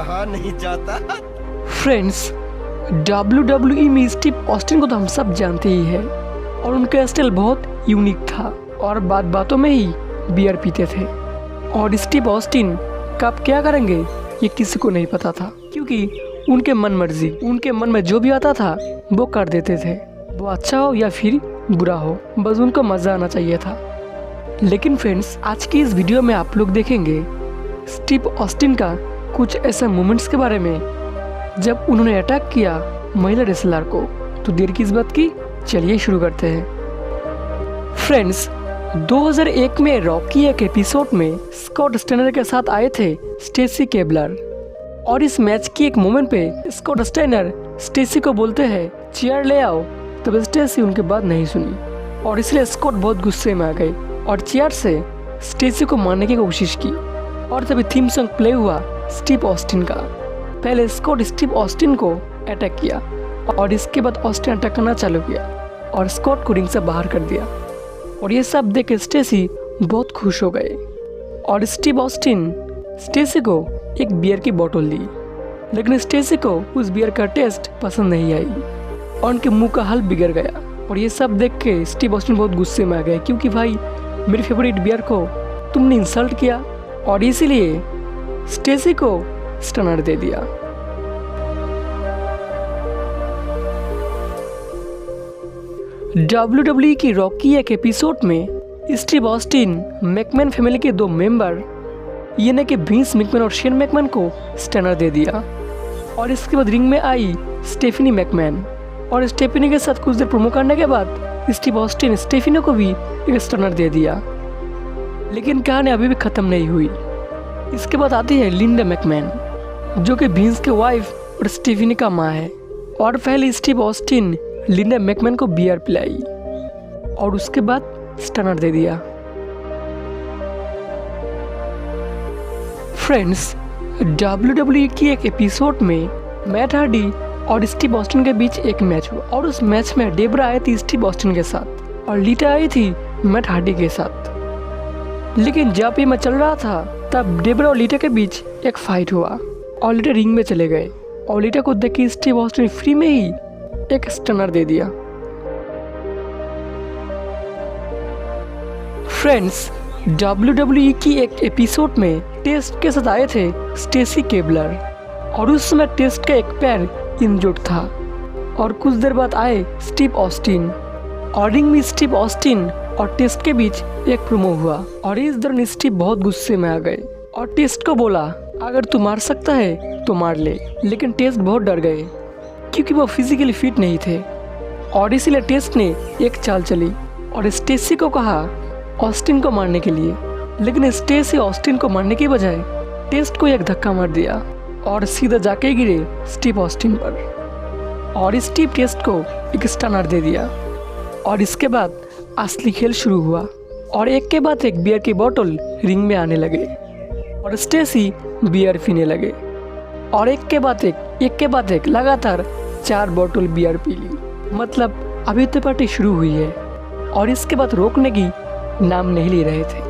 रहा नहीं जाता। फ्रेंड्स, WWE में स्टीव ऑस्टिन को तो हम सब जानते ही हैं और उनका स्टाइल बहुत यूनिक था और बात बातों में ही बियर पीते थे। और स्टीव ऑस्टिन कब क्या करेंगे ये किसी को नहीं पता था, क्योंकि उनके मन मर्जी, उनके मन में जो भी आता था वो कर देते थे। वो अच्छा हो या फिर बुरा हो, बस उनको मज़ा आना चाहिए था। लेकिन फ्रेंड्स, आज की इस वीडियो में आप लोग देखेंगे स्टीव ऑस्टिन का कुछ ऐसे मोमेंट्स के बारे में जब उन्होंने अटैक किया महिला रेसलर को। तो देर किस बात की, चलिए शुरू करते हैं। फ्रेंड्स, 2001 में रॉकी एक एपिसोड में स्कॉट स्टेनर के साथ आए थे स्टेसी केबलर, और इस मैच की एक मोमेंट पे स्कॉट स्टेनर स्टेसी को बोलते हैं चेयर ले आओ। तब स्टेसी उनकी बात नहीं सुनी और इसलिए स्कॉट बहुत गुस्से में आ गए और चेयर से स्टेसी को मारने की कोशिश की। और तभी थीम सॉन्ग प्ले हुआ स्टीव ऑस्टिन का। पहले स्कॉट स्टीव ऑस्टिन को अटैक किया और इसके बाद ऑस्टिन अटैक करना चालू किया और स्कॉट को रिंग से बाहर कर दिया। और ये सब देख स्टेसी बहुत खुश हो गए और स्टीव ऑस्टिन स्टेसी को एक बियर की बोतल दी, लेकिन स्टेसी को उस बियर का टेस्ट पसंद नहीं आई और उनके मुंह का हाल बिगड़ गया। और ये सब देख के स्टीव ऑस्टिन बहुत गुस्से में आ गए, क्योंकि भाई मेरी फेवरेट बियर को तुमने इंसल्ट किया, और इसीलिए स्टेसी को स्टनर दे दिया। WWE की रॉकी एक एपिसोड में स्टीव ऑस्टिन मैकमैन फैमिली के दो मेंबर यानी कि विंस मैकमैन और शेन मैकमैन को स्टनर दे दिया। और इसके बाद रिंग में आई स्टेफनी मैकमैन, और स्टेफनी के साथ कुछ देर प्रोमो करने के बाद स्टीव ऑस्टिन स्टेफनी को भी एक स्टनर दे दिया। लेकिन कहानी अभी भी खत्म नहीं हुई। इसके बाद आती है लिंडा मैकमैन, जो कि विंस के वाइफ और स्टेफनी का माँ है। और पहले स्टीव ऑस्टिन लिंडा मैकमैन को बियर पिलाई और उसके बाद स्टनर दे दिया। फ्रेंड्स, WWE की एक एपिसोड में मैट हार्डी और स्टीव ऑस्टिन के बीच एक मैच हुआ, और उस मैच में डेब्रा आई थी स्टीव ऑस्टिन के साथ और लीटा आई थी मैट हार्डी के साथ। लेकिन जब ये मैच चल रहा था तब डेब्रा और लीटा के बीच एक फाइट हुआ और लीटा रिंग में चले गए और लीटा को देख के स्टीव ऑस्टिन फ्री में ही एक स्टनर दे दिया। फ्रेंड्स, WWE की एक एपिसोड में टेस्ट के साथ आए थे स्टेसी केबलर, और उस समय टेस्ट का एक पैर इंजर्ड था। और कुछ देर बाद आए स्टीव ऑस्टिन और रिंग में स्टीव ऑस्टिन और टेस्ट के बीच एक प्रोमो हुआ। और इस दौरान स्टीव बहुत गुस्से में आ गए और टेस्ट को बोला अगर तू मार सकता है तो मार ले। लेकिन टेस्ट बहुत डर गए क्योंकि वो फिजिकली फिट नहीं थे, और इसीलिए टेस्ट ने एक चाल चली और स्टेसी को कहा ऑस्टिन को मारने के लिए। लेकिन स्टेसी ऑस्टिन को मारने के बजाय टेस्ट को एक धक्का मार दिया और सीधा जाके गिरे स्टीव ऑस्टिन पर, और स्टीव टेस्ट को एक स्टनर दे दिया। और इसके बाद असली खेल शुरू हुआ और एक के बाद एक बियर की बोतल रिंग में आने लगे और स्टेसी बियर पीने लगे, और एक के बाद एक लगातार 4 बोतल बियर पी ली। मतलब अभी तो पार्टी शुरू हुई है और इसके बाद रोकने की नाम नहीं ले रहे थे।